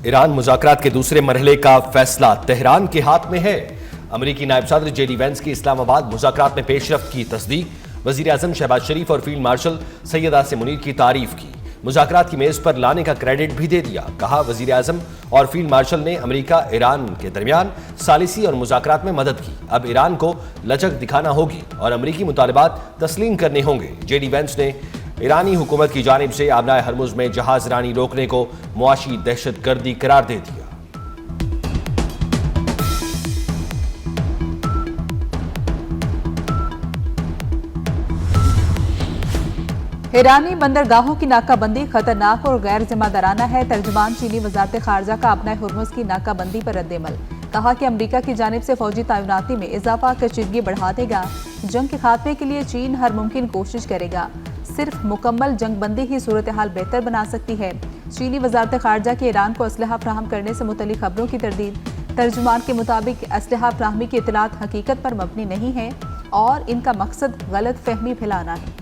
ایران مذاکرات کے دوسرے مرحلے کا فیصلہ تہران کے ہاتھ میں ہے۔ امریکی نائب صدر جے ڈی وینس کی اسلام آباد مذاکرات میں پیش رفت کی تصدیق۔ وزیر اعظم شہباز شریف اور فیلڈ مارشل سید عاصم منیر کی تعریف کی۔ مذاکرات کی میز پر لانے کا کریڈٹ بھی دے دیا۔ کہا وزیر اعظم اور فیلڈ مارشل نے امریکہ ایران کے درمیان ثالثی اور مذاکرات میں مدد کی۔ اب ایران کو لچک دکھانا ہوگی اور امریکی مطالبات تسلیم کرنے ہوں گے۔ جے ڈی وینس نے ایرانی حکومت کی جانب سے آبنائے ہرمز میں جہاز رانی روکنے کو معاشی دہشت گردی قرار دے دیا۔ ایرانی بندرگاہوں کی ناکہ بندی خطرناک اور غیر ذمہ دارانہ ہے۔ ترجمان چینی وزارت خارجہ کا آبنائے ہرمز کی ناکہ بندی پر رد عمل۔ کہا کہ امریکہ کی جانب سے فوجی تعیناتی میں اضافہ کشیدگی بڑھا دے گا۔ جنگ کے خاتمے کے لیے چین ہر ممکن کوشش کرے گا۔ صرف مکمل جنگ بندی ہی صورتحال بہتر بنا سکتی ہے۔ چینی وزارت خارجہ کی ایران کو اسلحہ فراہم کرنے سے متعلق خبروں کی تردید۔ ترجمان کے مطابق اسلحہ فراہمی کی اطلاعات حقیقت پر مبنی نہیں ہیں اور ان کا مقصد غلط فہمی پھیلانا ہے۔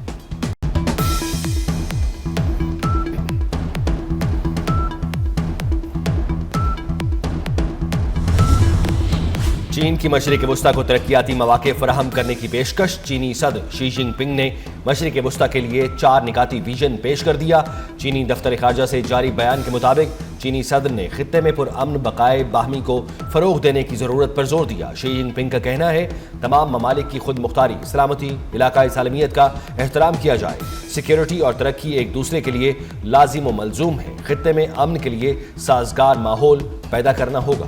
چین کی مشرق وسطی کو ترقیاتی مواقع فراہم کرنے کی پیشکش۔ چینی صدر شی جن پنگ نے مشرق وسطی کے لیے 4 نکاتی ویژن پیش کر دیا۔ چینی دفتر خارجہ سے جاری بیان کے مطابق چینی صدر نے خطے میں پرامن بقائے باہمی کو فروغ دینے کی ضرورت پر زور دیا۔ شی جن پنگ کا کہنا ہے تمام ممالک کی خود مختاری، سلامتی، علاقائی سالمیت کا احترام کیا جائے۔ سیکیورٹی اور ترقی ایک دوسرے کے لیے لازم و ملزوم ہے۔ خطے میں امن کے لیے سازگار ماحول پیدا کرنا ہوگا۔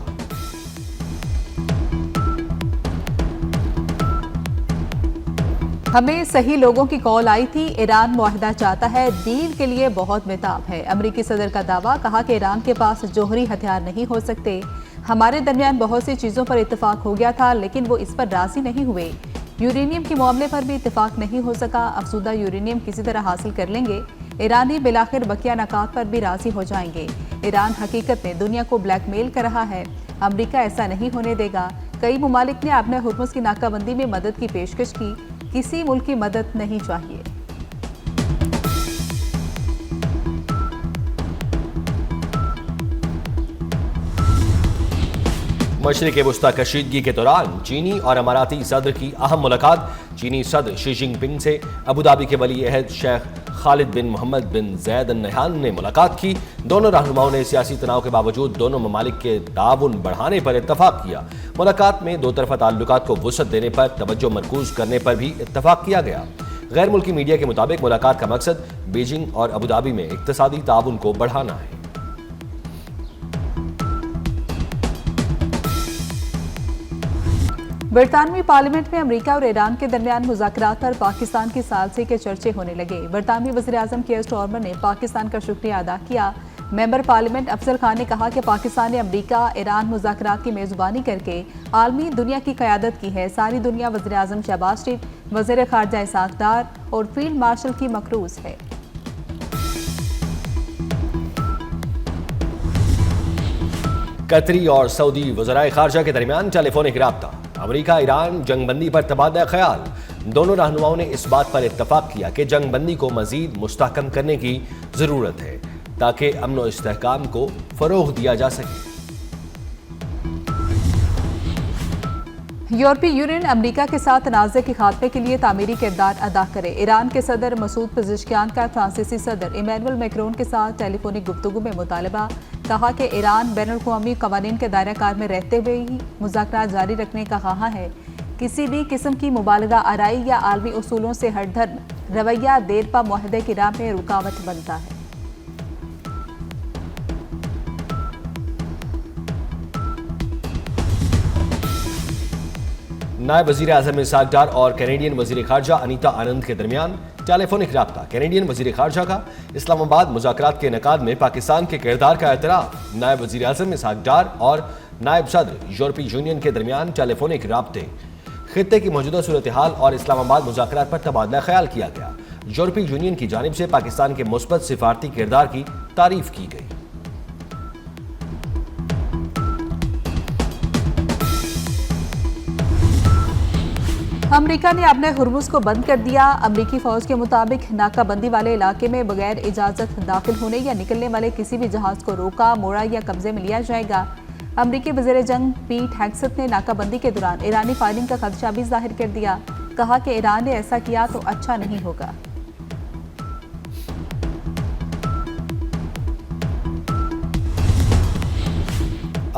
ہمیں صحیح لوگوں کی کال آئی تھی، ایران معاہدہ چاہتا ہے، ڈیل کے لیے بہت بےتاب ہے۔ امریکی صدر کا دعویٰ، کہا کہ ایران کے پاس جوہری ہتھیار نہیں ہو سکتے۔ ہمارے درمیان بہت سی چیزوں پر اتفاق ہو گیا تھا لیکن وہ اس پر راضی نہیں ہوئے۔ یورینیم کے معاملے پر بھی اتفاق نہیں ہو سکا۔ افزودہ یورینیم کسی طرح حاصل کر لیں گے۔ ایرانی بالآخر بقیہ نکات پر بھی راضی ہو جائیں گے۔ ایران حقیقت میں دنیا کو بلیک میل کر رہا ہے۔ امریکہ ایسا نہیں ہونے دے گا۔ کئی ممالک نے آبنائے ہرمز کی ناکہ بندی میں مدد کی پیشکش کی۔ کسی ملک کی مدد نہیں چاہیے۔ مشرق وسطی کشیدگی کے دوران چینی اور اماراتی صدر کی اہم ملاقات۔ چینی صدر شی جن پنگ سے ابوظہبی کے ولی عہد شیخ خالد بن محمد بن زید ال نہیان نے ملاقات کی۔ دونوں رہنماؤں نے سیاسی تناؤ کے باوجود دونوں ممالک کے تعاون بڑھانے پر اتفاق کیا۔ ملاقات میں دو طرفہ تعلقات کو وسعت دینے پر توجہ مرکوز کرنے پر بھی اتفاق کیا گیا۔ غیر ملکی میڈیا کے مطابق ملاقات کا مقصد بیجنگ اور ابوظہبی میں اقتصادی تعاون کو بڑھانا ہے۔ برطانوی پارلیمنٹ میں امریکہ اور ایران کے درمیان مذاکرات پر پاکستان کی ثالثی کے چرچے ہونے لگے۔ برطانوی وزیر اعظم کیئر سٹارمر نے پاکستان کا شکریہ ادا کیا۔ ممبر پارلیمنٹ افضل خان نے کہا کہ پاکستان نے امریکہ ایران مذاکرات کی میزبانی کر کے عالمی دنیا کی قیادت کی ہے۔ ساری دنیا وزیر اعظم شہباز شریف، وزیر خارجہ اسحاق ڈار اور فیلڈ مارشل کی مقروض ہے۔ قطری اور سعودی وزرائے خارجہ کے درمیان ٹیلی فونک رابطہ۔ امریکہ ایران جنگ بندی پر تبادلہ خیال۔ دونوں رہنماؤں نے اس بات پر اتفاق کیا کہ جنگ بندی کو مزید مستحکم کرنے کی ضرورت ہے تاکہ امن و استحکام کو فروغ دیا جا سکے۔ یورپی یونین امریکہ کے ساتھ تنازع کے خاتمے کے لیے تعمیری کردار ادا کرے۔ ایران کے صدر مسعود پزشکیان کا فرانسیسی صدر ایمینوئل میکرون کے ساتھ ٹیلی فونک گفتگو میں مطالبہ۔ کہا کہ ایران بین الاقوامی قوانین کے دائرہ کار میں رہتے ہوئے ہی مذاکرات جاری رکھنے کا خواہاں ہے۔ کسی بھی قسم کی مبالغہ آرائی یا عالمی اصولوں سے ہٹ دھرم رویہ دیرپا معاہدے کی راہ میں رکاوٹ بنتا ہے۔ نائب وزیر اعظم اسحاق ڈار اور کینیڈین وزیر خارجہ انیتا آنند کے درمیان ٹیلی فونک رابطہ۔ کینیڈین وزیر خارجہ کا اسلام آباد مذاکرات کے انعقاد میں پاکستان کے کردار کا اعتراف۔ نائب وزیر اعظم اسحاق ڈار اور نائب صدر یورپی یونین کے درمیان ٹیلی فونک رابطے۔ خطے کی موجودہ صورتحال اور اسلام آباد مذاکرات پر تبادلہ خیال کیا گیا۔ یورپی یونین کی جانب سے پاکستان کے مثبت سفارتی کردار کی تعریف کی گئی۔ امریکہ نے اپنے ہرمز کو بند کر دیا۔ امریکی فوج کے مطابق ناکہ بندی والے علاقے میں بغیر اجازت داخل ہونے یا نکلنے والے کسی بھی جہاز کو روکا، موڑا یا قبضے میں لیا جائے گا۔ امریکی وزیر جنگ پیٹ ہیگسٹ نے ناکہ بندی کے دوران ایرانی فائرنگ کا خدشہ بھی ظاہر کر دیا۔ کہا کہ ایران نے ایسا کیا تو اچھا نہیں ہوگا۔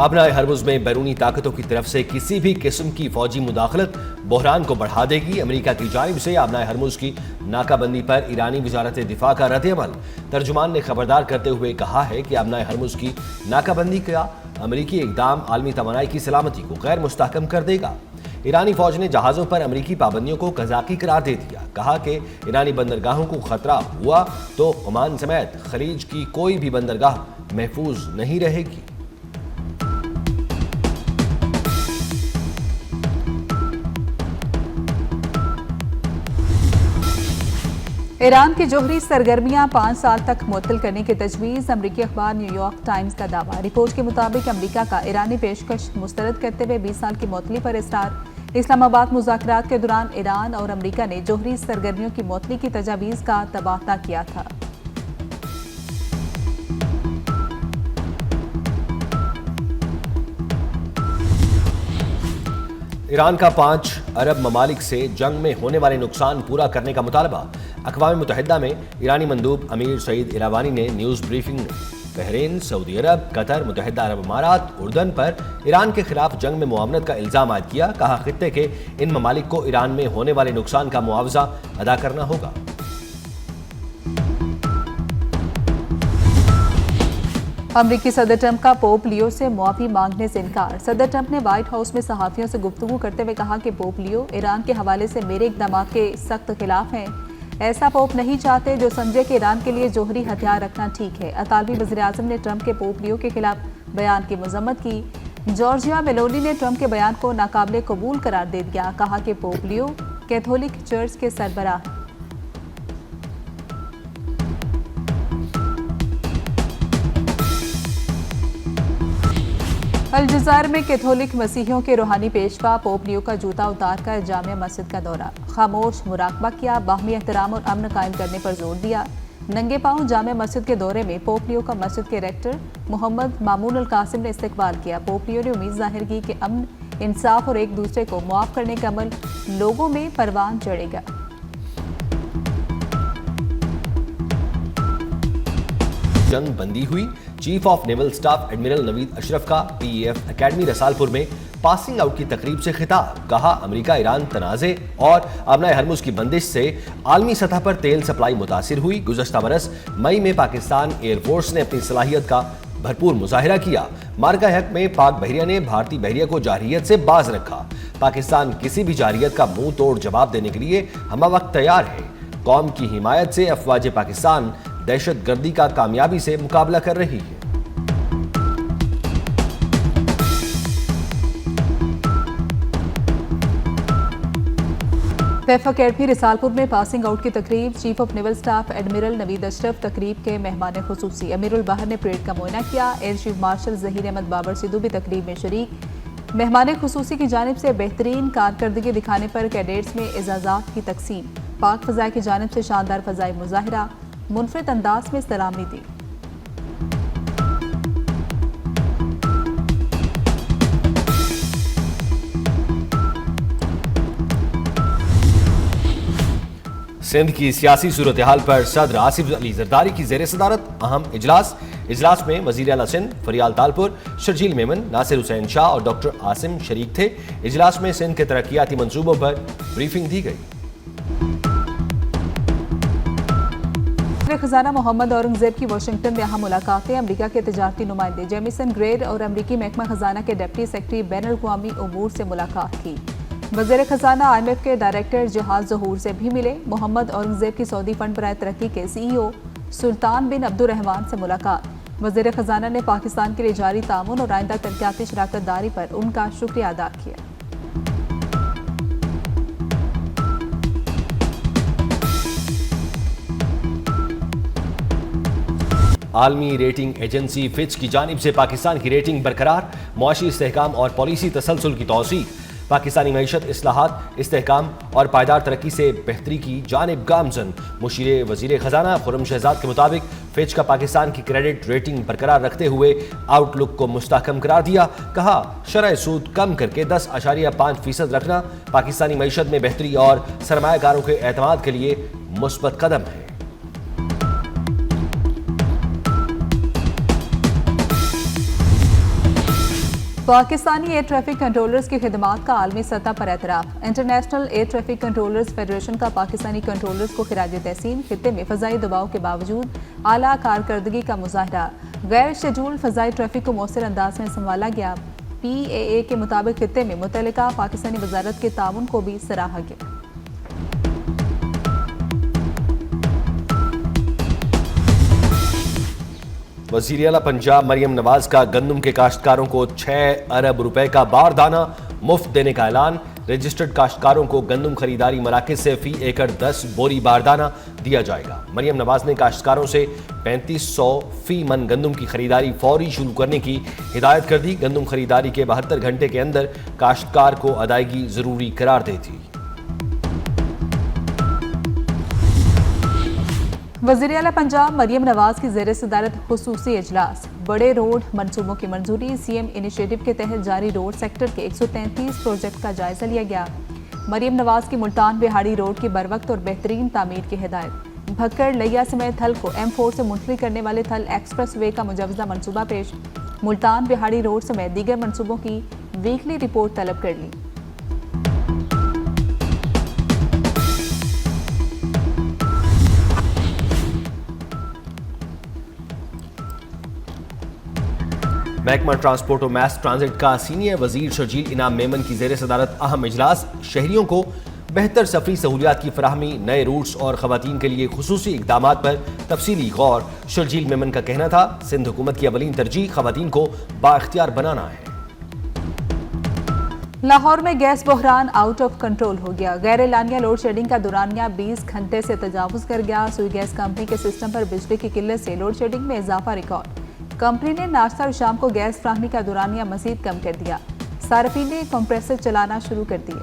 آبنائے ہرمز میں بیرونی طاقتوں کی طرف سے کسی بھی قسم کی فوجی مداخلت بحران کو بڑھا دے گی۔ امریکہ کی جانب سے آبنائے ہرمز کی ناکہ بندی پر ایرانی وزارت دفاع کا رد عمل۔ ترجمان نے خبردار کرتے ہوئے کہا ہے کہ آبنائے ہرمز کی ناکہ بندی کا امریکی اقدام عالمی توانائی کی سلامتی کو غیر مستحکم کر دے گا۔ ایرانی فوج نے جہازوں پر امریکی پابندیوں کو قذاقی قرار دے دیا۔ کہا کہ ایرانی بندرگاہوں کو خطرہ ہوا تو عمان سمیت خلیج کی کوئی بھی بندرگاہ محفوظ نہیں رہے گی۔ ایران کی جوہری سرگرمیاں 5 سال تک معطل کرنے کی تجویز۔ امریکی اخبار نیو یارک ٹائمز کا دعویٰ۔ رپورٹ کے مطابق امریکہ کا ایرانی پیشکش مسترد کرتے ہوئے 20 سال کی معطلی پر اصرار۔ اسلام آباد مذاکرات کے دوران ایران اور امریکہ نے جوہری سرگرمیوں کی معطلی کی تجاویز کا تبادلہ کیا تھا۔ ایران کا 5 عرب ممالک سے جنگ میں ہونے والے نقصان پورا کرنے کا مطالبہ۔ اقوام متحدہ میں ایرانی مندوب امیر سعید ایراوانی نے نیوز بریفنگ میں بحرین، سعودی عرب، قطر، متحدہ عرب امارات، اردن پر ایران کے خلاف جنگ میں معاونت کا الزام عائد کیا۔ کہا خطے کے ان ممالک کو ایران میں ہونے والے نقصان کا معاوضہ ادا کرنا ہوگا۔ امریکی صدر ٹرمپ کا پوپ لیو سے معافی مانگنے سے انکار۔ صدر ٹرمپ نے وائٹ ہاؤس میں صحافیوں سے گفتگو کرتے ہوئے کہا کہ پوپ لیو ایران کے حوالے سے میرے اقدامات کے سخت خلاف ہیں۔ ایسا پوپ نہیں چاہتے جو سمجھے کہ ایران کے لیے جوہری ہتھیار رکھنا ٹھیک ہے۔ اطالوی وزیراعظم نے ٹرمپ کے پوپ لیو کے خلاف بیان کی مذمت کی۔ جارجیا میلونی نے ٹرمپ کے بیان کو ناقابل قبول قرار دے دیا۔ کہا کہ پوپ لیو کیتھولک چرچ کے سربراہ ہیں۔ الجزائر میں کیتھولک مسیحیوں کے روحانی پیشوا پوپ لیو کا جوتا اتار کر جامع مسجد کا دورہ۔ خاموش مراقبہ کیا، باہمی احترام اور امن قائم کرنے پر زور دیا۔ ننگے پاؤں جامع مسجد کے دورے میں پوپ لیو کا مسجد کے ریکٹر محمد مامون القاسم نے استقبال کیا۔ پوپ لیو نے امید ظاہر کی کہ امن، انصاف اور ایک دوسرے کو معاف کرنے کا عمل لوگوں میں پروان چڑھے گا۔ جنگ بندی ہوئی۔ Chief of naval staff admiral Naveed Ashraf کا P A F academy Risalpur میں پاسنگ آؤٹ کی تقریب سے خطاب۔ کہا امریکہ ایران تنازع اور آبنائے ہرمز کی بندش سے عالمی سطح پر تیل سپلائی متاثر ہوئی۔ گزشتہ برس مئی میں پاکستان ایئر فورس نے اپنی صلاحیت کا بھرپور مظاہرہ کیا۔ مارکہ حق میں پاک بحریہ نے بھارتی بحریہ کو جارحیت سے باز رکھا۔ پاکستان کسی بھی جارحیت کا منہ توڑ جواب دینے کے لیے ہمہ وقت تیار ہے۔ قوم کی حمایت سے افواج پاکستان دہشت گردی کا کامیابی سے مقابلہ کر رہی ہے۔ پیف اکیڈمی رسالپور میں پاسنگ آؤٹ کی تقریب۔ Chief of naval staff admiral Naveed Ashraf تقریب کے مہمان خصوصی۔ امیر البحر نے پریڈ کا معائنہ کیا۔ Air chief marshal Zaheer Ahmed Babar Sidhu بھی تقریب میں شریک۔ مہمان خصوصی کی جانب سے بہترین کارکردگی دکھانے پر کیڈیٹس میں اعزازات کی تقسیم۔ پاک فضائیہ کی جانب سے شاندار فضائی مظاہرہ، منفرد انداز میں سلامی دی۔ سندھ کی سیاسی صورتحال پر صدر آصف علی زرداری کی زیر صدارت اہم اجلاس میں وزیر اعلیٰ سندھ فریال تالپور، شرجیل میمن، ناصر حسین شاہ اور ڈاکٹر عاصم شریک تھے۔ اجلاس میں سندھ کے ترقیاتی منصوبوں پر بریفنگ دی گئی۔ وزیر خزانہ محمد اورنگزیب کی واشنگٹن میں اہم ملاقاتیں۔ امریکہ کے تجارتی نمائندے جیمیسن گریڈ اور امریکی محکمہ خزانہ کے ڈپٹی سیکرٹری بین الاقوامی امور سے ملاقات کی۔ وزیر خزانہ آئی ایم ایف کے ڈائریکٹر جہاد ظہور سے بھی ملے۔ محمد اورنگزیب کی سعودی فنڈ برائے ترقی کے سی ای او سلطان بن عبد الرحمان سے ملاقات۔ وزیر خزانہ نے پاکستان کے لیے جاری تعاون اور آئندہ ترقیاتی شراکت داری پر ان کا شکریہ ادا کیا۔ عالمی ریٹنگ ایجنسی فچ کی جانب سے پاکستان کی ریٹنگ برقرار، معاشی استحکام اور پالیسی تسلسل کی توثیق۔ پاکستانی معیشت اصلاحات، استحکام اور پائیدار ترقی سے بہتری کی جانب گامزن۔ مشیر وزیر خزانہ خرم شہزاد کے مطابق فچ کا پاکستان کی کریڈٹ ریٹنگ برقرار رکھتے ہوئے آؤٹ لک کو مستحکم قرار دیا۔ کہا شرح سود کم کر کے 10.5% رکھنا پاکستانی معیشت میں بہتری اور سرمایہ کاروں کے اعتماد کے لیے مثبت قدم ہے۔ پاکستانی ایئر ٹریفک کنٹرولرز کی خدمات کا عالمی سطح پر اعتراف۔ International air traffic controllers federation کا پاکستانی کنٹرولرز کو خراج تحسین۔ خطے میں فضائی دباؤ کے باوجود اعلیٰ کارکردگی کا مظاہرہ، غیر شیڈول فضائی ٹریفک کو مؤثر انداز میں سنبھالا گیا۔ PAA کے مطابق خطے میں متعلقہ پاکستانی وزارت کے تعاون کو بھی سراہا گیا۔ وزیر اعلیٰ پنجاب مریم نواز کا گندم کے کاشتکاروں کو 6 ارب روپے کا باردانہ مفت دینے کا اعلان۔ رجسٹرڈ کاشتکاروں کو گندم خریداری مراکز سے فی ایکڑ 10 بوری باردانہ دیا جائے گا۔ مریم نواز نے کاشتکاروں سے 3500 فی من گندم کی خریداری فوری شروع کرنے کی ہدایت کر دی۔ گندم خریداری کے 72 گھنٹے کے اندر کاشتکار کو ادائیگی ضروری قرار دی تھی۔ وزیر اعلیٰ پنجاب مریم نواز کی زیر صدارت خصوصی اجلاس۔ بڑے روڈ منصوبوں کی منظوری۔ CM انیشیٹو کے تحت جاری روڈ سیکٹر کے 133 پروجیکٹ کا جائزہ لیا گیا۔ مریم نواز کی ملتان بہاڑی روڈ کی بروقت اور بہترین تعمیر کی ہدایت۔ بھکڑ لیا سمیت تھل کو M4 سے منتقل کرنے والے تھل ایکسپریس وے کا مجوزہ منصوبہ پیش۔ ملتان بہاڑی روڈ سمیت دیگر منصوبوں کی ویکلی رپورٹ طلب کر لی۔ محکمہ ٹرانسپورٹ و میس ٹرانزٹ کا سینئر وزیر شرجیل انعام میمن کی زیر صدارت اہم اجلاس۔ شہریوں کو بہتر سفری سہولیات کی فراہمی، نئے روٹس اور خواتین کے لیے خصوصی اقدامات پر تفصیلی غور۔ شرجیل میمن کا کہنا تھا سندھ حکومت کی اولین ترجیح خواتین کو بااختیار بنانا ہے۔ لاہور میں گیس بحران آؤٹ آف کنٹرول ہو گیا۔ غیر اعلانیہ لوڈ شیڈنگ کا دورانیہ 20 گھنٹے سے تجاوز کر گیا۔ سوئی گیس کمپنی کے سسٹم پر بجلی کی قلت سے لوڈ شیڈنگ میں اضافہ ریکارڈ۔ کمپنی نے ناشتہ اور شام کو گیس فراہمی کا دورانیہ مزید کم کر دیا۔ صارفین نے کمپریسر چلانا شروع کر دیے۔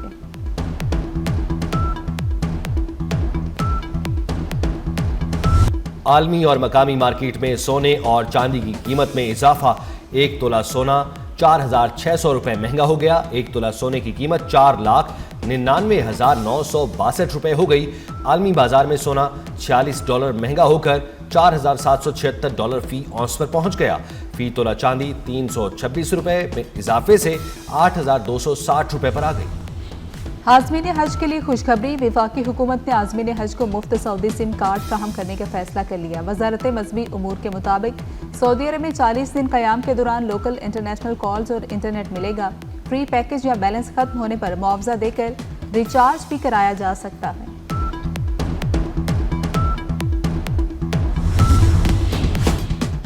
عالمی اور مقامی مارکیٹ میں سونے اور چاندی کی قیمت میں اضافہ۔ 1 تولہ سونا 4600 روپے مہنگا ہو گیا۔ 1 تولہ سونے کی قیمت 4,99,962 روپے ہو گئی۔ عالمی بازار میں سونا $46 مہنگا ہو کر $4,776 فی اونس پر پہنچ گیا۔ فی تولہ چاندی 326 روپے میں اضافے سے 8,260 روپے پر آ گئی۔ عازمین حج کے لیے خوشخبری۔ وفاقی حکومت نے عازمین حج کو مفت سعودی سم کارڈ فراہم کرنے کا فیصلہ کر لیا۔ وزارت مذہبی امور کے مطابق سعودی عرب میں 40 دن قیام کے دوران لوکل انٹرنیشنل کالز اور انٹرنیٹ ملے گا۔ فری پیکج یا بیلنس ختم ہونے پر معاوضہ دے کر ریچارج بھی کرایا جا سکتا ہے۔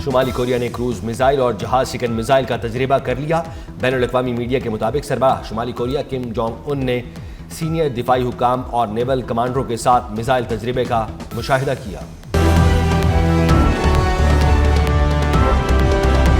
شمالی کوریا نے کروز میزائل اور جہاز شکن میزائل کا تجربہ کر لیا۔ بین الاقوامی میڈیا کے مطابق سربراہ شمالی کوریا کم جونگ ان نے سینئر دفاعی حکام اور نیول کمانڈروں کے ساتھ میزائل تجربے کا مشاہدہ کیا۔